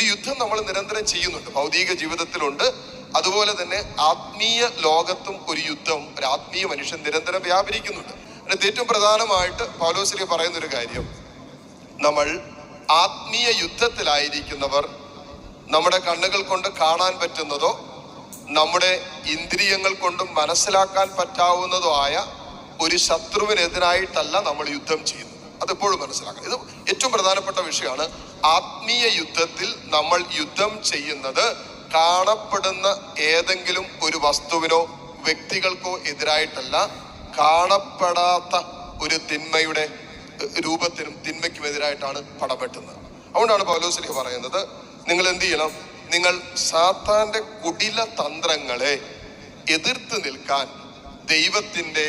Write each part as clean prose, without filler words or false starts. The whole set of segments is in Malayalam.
ഒരു യുദ്ധം നമ്മൾ നിരന്തരം ചെയ്യുന്നുണ്ട്, ഭൗതിക ജീവിതത്തിലുണ്ട്. അതുപോലെ തന്നെ ആത്മീയ ലോകത്തും ഒരു യുദ്ധം, ഒരു ആത്മീയ മനുഷ്യൻ നിരന്തരം വ്യാപരിക്കുന്നുണ്ട്. അതിനകത്ത് ഏറ്റവും പ്രധാനമായിട്ട് പൗലോസ് പറയുന്നൊരു കാര്യം, നമ്മൾ ആത്മീയ യുദ്ധത്തിലായിരിക്കുന്നവർ നമ്മുടെ കണ്ണുകൾ കൊണ്ട് കാണാൻ പറ്റുന്നതോ നമ്മുടെ ഇന്ദ്രിയങ്ങൾ കൊണ്ടും മനസ്സിലാക്കാൻ പറ്റാവുന്നതോ ആയ ഒരു ശത്രുവിനെതിരായിട്ടല്ല നമ്മൾ യുദ്ധം ചെയ്യുന്നത്. അതെപ്പോഴും മനസ്സിലാക്കണം. ഇത് ഏറ്റവും പ്രധാനപ്പെട്ട വിഷയമാണ്. ആത്മീയ യുദ്ധത്തിൽ നമ്മൾ യുദ്ധം ചെയ്യുന്നത് കാണപ്പെടുന്ന ഏതെങ്കിലും ഒരു വസ്തുവിനോ വ്യക്തികൾക്കോ എതിരായിട്ടല്ല, കാണപ്പെടാത്ത ഒരു തിന്മയുടെ രൂപത്തിനും തിന്മയ്ക്കും എതിരായിട്ടാണ് പടപെട്ടുന്നത്. അതുകൊണ്ടാണ് പൗലോസ് പറയുന്നത്, നിങ്ങൾ എന്ത് ചെയ്യണം? നിങ്ങൾ സാത്താന്റെ കുടില തന്ത്രങ്ങളെ എതിർത്ത് നിൽക്കാൻ ദൈവത്തിന്റെ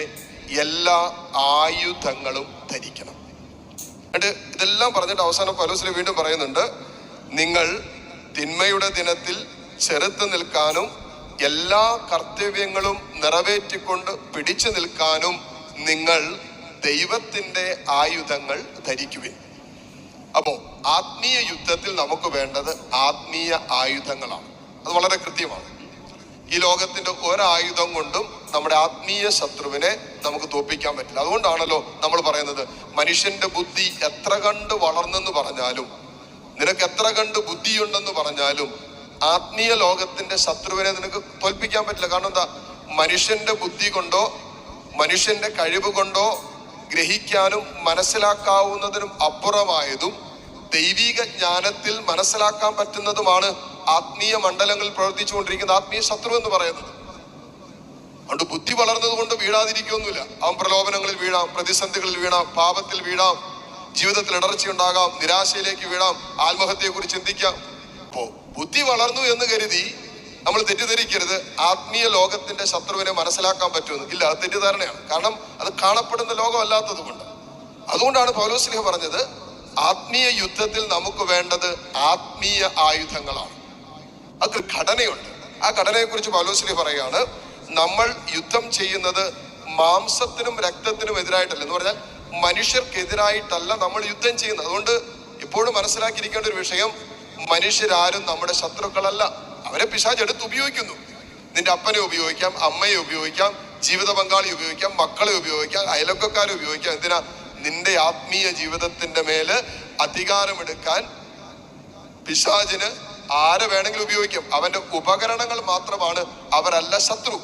എല്ലാ ആയുധങ്ങളും ധരിക്കണം. എന്നിട്ട് ഇതെല്ലാം പറഞ്ഞിട്ട് അവസാനം പൗലോസ് വീണ്ടും പറയുന്നുണ്ട്, നിങ്ങൾ തിന്മയുടെ ദിനത്തിൽ ചെറുത്ത് നിൽക്കാനും എല്ലാ കർത്തവ്യങ്ങളും നിറവേറ്റിക്കൊണ്ട് പിടിച്ചു നിൽക്കാനും നിങ്ങൾ ദൈവത്തിന്റെ ആയുധങ്ങൾ ധരിക്കുവിൻ. അപ്പോ ആത്മീയ യുദ്ധത്തിൽ നമുക്ക് വേണ്ടത് ആത്മീയ ആയുധങ്ങളാണ്. അത് വളരെ കൃത്യമാണ്. ഈ ലോകത്തിന്റെ ഒരായുധം കൊണ്ടും നമ്മുടെ ആത്മീയ ശത്രുവിനെ നമുക്ക് തോൽപ്പിക്കാൻ പറ്റില്ല. അതുകൊണ്ടാണല്ലോ നമ്മൾ പറയുന്നത്, മനുഷ്യന്റെ ബുദ്ധി എത്ര കണ്ട് വളർന്നെന്ന് പറഞ്ഞാലും, നിനക്ക് എത്ര കണ്ട് ബുദ്ധിയുണ്ടെന്ന് പറഞ്ഞാലും ആത്മീയ ലോകത്തിന്റെ ശത്രുവിനെ നിനക്ക് തോൽപ്പിക്കാൻ പറ്റില്ല. കാരണം എന്താ? മനുഷ്യന്റെ ബുദ്ധി കൊണ്ടോ മനുഷ്യന്റെ കഴിവ് കൊണ്ടോ ഗ്രഹിക്കാനും മനസ്സിലാക്കാവുന്നതിനും അപ്പുറമായതും ദൈവിക ജ്ഞാനത്തിൽ മനസ്സിലാക്കാൻ പറ്റുന്നതുമാണ് ആത്മീയ മണ്ഡലങ്ങളിൽ പ്രവർത്തിച്ചുകൊണ്ടിരിക്കുന്ന ആത്മീയ ശത്രു എന്ന് പറയുന്നത്. അതുകൊണ്ട് ബുദ്ധി വളർന്നത് കൊണ്ട് വീഴാതിരിക്കൊന്നുമില്ല. അവൻ പ്രലോഭനങ്ങളിൽ വീഴാം, പ്രതിസന്ധികളിൽ വീഴാം, പാപത്തിൽ വീഴാം, ജീവിതത്തിൽ ഇടർച്ചയുണ്ടാകാം, നിരാശയിലേക്ക് വീഴാം, ആത്മഹത്യയെ കുറിച്ച് ചിന്തിക്കാം. അപ്പോ ബുദ്ധി വളർന്നു എന്ന് കരുതി നമ്മൾ തെറ്റിദ്ധരിക്കരുത് ആത്മീയ ലോകത്തിന്റെ ശത്രുവിനെ മനസ്സിലാക്കാൻ പറ്റുമെന്ന്. ഇല്ല, അത് തെറ്റിദ്ധാരണയാണ്. കാരണം അത് കാണപ്പെടുന്ന ലോകമല്ലാത്തത് കൊണ്ട്. അതുകൊണ്ടാണ് പൗലോസ് പറഞ്ഞത്, ആത്മീയ യുദ്ധത്തിൽ നമുക്ക് വേണ്ടത് ആത്മീയ ആയുധങ്ങളാണ്. അത് ഘടനയുണ്ട്. ആ ഘടനയെ കുറിച്ച് പൗലോസ് പറയുകയാണ്, നമ്മൾ യുദ്ധം ചെയ്യുന്നത് മാംസത്തിനും രക്തത്തിനും എതിരായിട്ടല്ല. എന്ന് പറഞ്ഞാൽ മനുഷ്യർക്കെതിരായിട്ടല്ല നമ്മൾ യുദ്ധം ചെയ്യുന്നത്. അതുകൊണ്ട് എപ്പോഴും മനസ്സിലാക്കിയിരിക്കേണ്ട ഒരു വിഷയം, മനുഷ്യരാരും നമ്മുടെ ശത്രുക്കളല്ല. അവരെ പിശാച് എടുത്ത് ഉപയോഗിക്കുന്നു. നിന്റെ അപ്പനെ ഉപയോഗിക്കാം, അമ്മയെ ഉപയോഗിക്കാം, ജീവിത പങ്കാളി ഉപയോഗിക്കാം, മക്കളെ ഉപയോഗിക്കാം, അയൽവക്കക്കാരെ ഉപയോഗിക്കാം. എന്തിനാ? നിന്റെ ആത്മീയ ജീവിതത്തിന്റെ മേല് അധികാരമെടുക്കാൻ പിശാചിന് ആരെ വേണമെങ്കിലും ഉപയോഗിക്കാം. അവന്റെ ഉപകരണങ്ങൾ മാത്രമാണ്, അവരല്ല ശത്രു.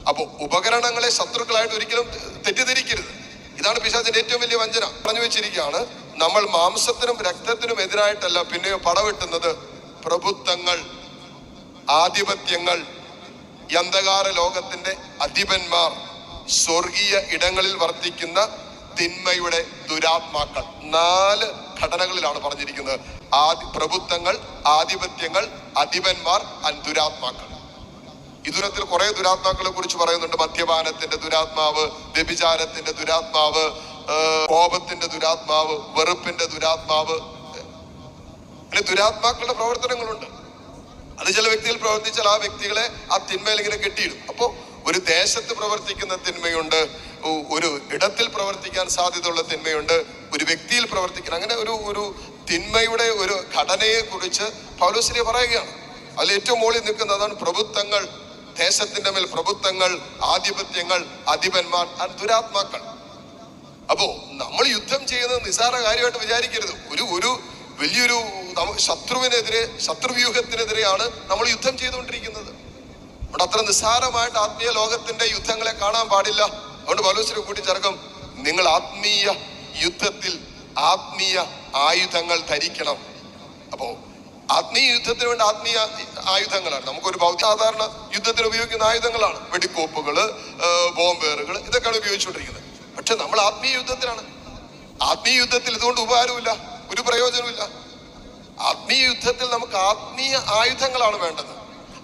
അപ്പൊ ഉപകരണങ്ങളെ ശത്രുക്കളായിട്ട് ഒരിക്കലും തെറ്റിദ്ധരിക്കരുത്. ഇതാണ് പിശാചിന്റെ ഏറ്റവും വലിയ വഞ്ചന. പറഞ്ഞു വെച്ചിരിക്കുകയാണ്, നമ്മൾ മാംസത്തിനും രക്തത്തിനും എതിരായിട്ടല്ല പിന്നെയോ പടവെട്ടുന്നത് പ്രഭുത്വങ്ങൾ, ആധിപത്യങ്ങൾ, അന്ധകാര ലോകത്തിന്റെ അധിപന്മാർ, സ്വർഗീയ ഇടങ്ങളിൽ വർത്തിക്കുന്ന തിന്മയുടെ ദുരാത്മാക്കൾ. 4 ഘടനകളിലാണ് പറഞ്ഞിരിക്കുന്നത്. പ്രഭുത്വങ്ങൾ, ആധിപത്യങ്ങൾ, അധിപന്മാർ, ദുരാത്മാക്കൾ. ഇതുരത്തിൽ കുറെ ദുരാത്മാക്കളെ കുറിച്ച് പറയുന്നുണ്ട്. മദ്യപാനത്തിന്റെ ദുരാത്മാവ്, വ്യഭിചാരത്തിന്റെ ദുരാത്മാവ്, കോപത്തിന്റെ ദുരാത്മാവ്, വെറുപ്പിന്റെ ദുരാത്മാവ്. പിന്നെ ദുരാത്മാക്കളുടെ പ്രവർത്തനങ്ങളുണ്ട്. അത് ചില വ്യക്തികൾ പ്രവർത്തിച്ചാൽ ആ വ്യക്തികളെ ആ തിന്മയിൽ ഇങ്ങനെ കെട്ടിയിടും. അപ്പോ ഒരു ദേശത്ത് പ്രവർത്തിക്കുന്ന തിന്മയുണ്ട്, ഒരു ഇടത്തിൽ പ്രവർത്തിക്കാൻ സാധ്യതയുള്ള തിന്മയുണ്ട്, ഒരു വ്യക്തിയിൽ പ്രവർത്തിക്കുന്ന, അങ്ങനെ ഒരു തിന്മയുടെ ഒരു ഘടനയെ കുറിച്ച് പൗലോസ് പറയുകയാണ്. അതിൽ ഏറ്റവും മുകളിൽ നിൽക്കുന്നതാണ് പ്രഭുത്വങ്ങൾ, ദേശത്തിന്റെ മേൽ പ്രഭുത്വങ്ങൾ, ആധിപത്യങ്ങൾ, അധിപന്മാർ, ദുരാത്മാക്കൾ. അപ്പോ നമ്മൾ യുദ്ധം ചെയ്യുന്നത് നിസ്സാര കാര്യമായിട്ട് വിചാരിക്കരുത്. ഒരു വലിയൊരു ശത്രുവിനെതിരെ, ശത്രുവ്യൂഹത്തിനെതിരെയാണ് നമ്മൾ യുദ്ധം ചെയ്തുകൊണ്ടിരിക്കുന്നത്. അതുകൊണ്ട് അത്ര നിസ്സാരമായിട്ട് ആത്മീയ ലോകത്തിന്റെ യുദ്ധങ്ങളെ കാണാൻ പാടില്ല. അതുകൊണ്ട് പൗലോസ് കൂട്ടിച്ചേർക്കും, നിങ്ങൾ ആത്മീയ യുദ്ധത്തിൽ ആത്മീയ ആയുധങ്ങൾ ധരിക്കണം. അപ്പോ ആത്മീയ യുദ്ധത്തിന് വേണ്ട ആത്മീയ ആയുധങ്ങളാണ്. നമുക്കൊരു സാധാരണ യുദ്ധത്തിന് ഉപയോഗിക്കുന്ന ആയുധങ്ങളാണ് വെടിക്കോപ്പുകള്, ബോംബേറുകൾ, ഇതൊക്കെയാണ് ഉപയോഗിച്ചുകൊണ്ടിരിക്കുന്നത്. പക്ഷെ നമ്മൾ ആത്മീയ യുദ്ധത്തിലാണ്. ആത്മീയ യുദ്ധത്തിൽ ഇതുകൊണ്ട് ഉപകാരമില്ല, ഒരു പ്രയോജനമില്ല. ആത്മീയ യുദ്ധത്തിൽ നമുക്ക് ആത്മീയ ആയുധങ്ങളാണ് വേണ്ടത്.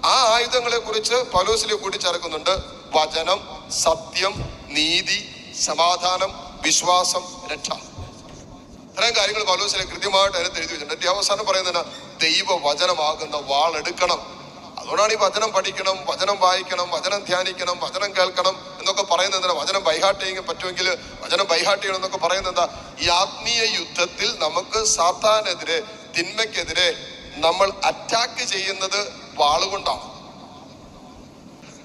ആ ആയുധങ്ങളെ കുറിച്ച് പൗലോസ് കൂട്ടിച്ചേർക്കുന്നുണ്ട്. വചനം, സത്യം, നീതി, സമാധാനം, വിശ്വാസം, രക്ഷ. ഇത്രയും കാര്യങ്ങൾ പൗലോസ് കൃത്യമായിട്ട് അതിനകത്ത് എഴുതി വെച്ചിട്ടുണ്ട്. അവസാനം പറയുന്നത് ദൈവവചനമാകുന്ന വാളെടുക്കണം. അതുകൊണ്ടാണ് ഈ വചനം പഠിക്കണം, വചനം വായിക്കണം, വചനം ധ്യാനിക്കണം, വചനം കേൾക്കണം എന്നൊക്കെ പറയുന്നത്. വചനം ബൈഹാർട്ട് ചെയ്യാൻ പറ്റുമെങ്കിൽ വചനം ബൈഹാർട്ട് ചെയ്യണം എന്നൊക്കെ പറയുന്നത്. ഈ ആത്മീയ യുദ്ധത്തിൽ നമുക്ക് സാത്താനെതിരെ, തിന്മയ്ക്കെതിരെ നമ്മൾ അറ്റാക്ക് ചെയ്യുന്നത് വാളുകൊണ്ടാണ്.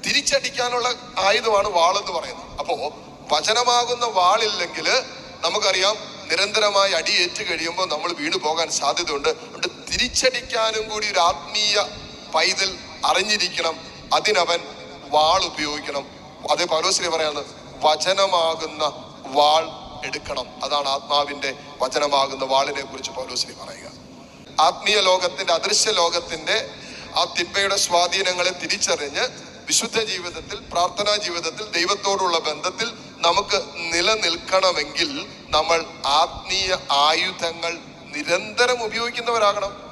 തിരിച്ചടിക്കാനുള്ള ആയുധമാണ് വാളെന്ന് പറയുന്നത്. അപ്പോ വചനമാകുന്ന വാളില്ലെങ്കിൽ നമുക്കറിയാം നിരന്തരമായി അടിയേറ്റ് കഴിയുമ്പോൾ നമ്മൾ വീണു പോകാൻ സാധ്യതയുണ്ട്. അതുകൊണ്ട് തിരിച്ചടിക്കാനും കൂടി ഒരു ആത്മീയ പൈതൽ അറിഞ്ഞിരിക്കണം. അതിനവൻ വാൾ ഉപയോഗിക്കണം. അതേ പൗലോസ്ലീഹ പറയുന്നത് വചനമാകുന്ന വാൾ എടുക്കണം. അതാണ് ആത്മാവിന്റെ വചനമാകുന്ന വാളിനെ കുറിച്ച് പൗലോസ്ലീഹ പറയുക. ആത്മീയ ലോകത്തിന്റെ, അദൃശ്യ ലോകത്തിന്റെ ആ തിന്മയുടെ സ്വാധീനങ്ങളെ തിരിച്ചറിഞ്ഞ് വിശുദ്ധ ജീവിതത്തിൽ, പ്രാർത്ഥനാ ജീവിതത്തിൽ, ദൈവത്തോടുള്ള ബന്ധത്തിൽ നമുക്ക് നിലനിൽക്കണമെങ്കിൽ നമ്മൾ ആത്മീയ ആയുധങ്ങൾ നിരന്തരം ഉപയോഗിക്കുന്നവരാകണം.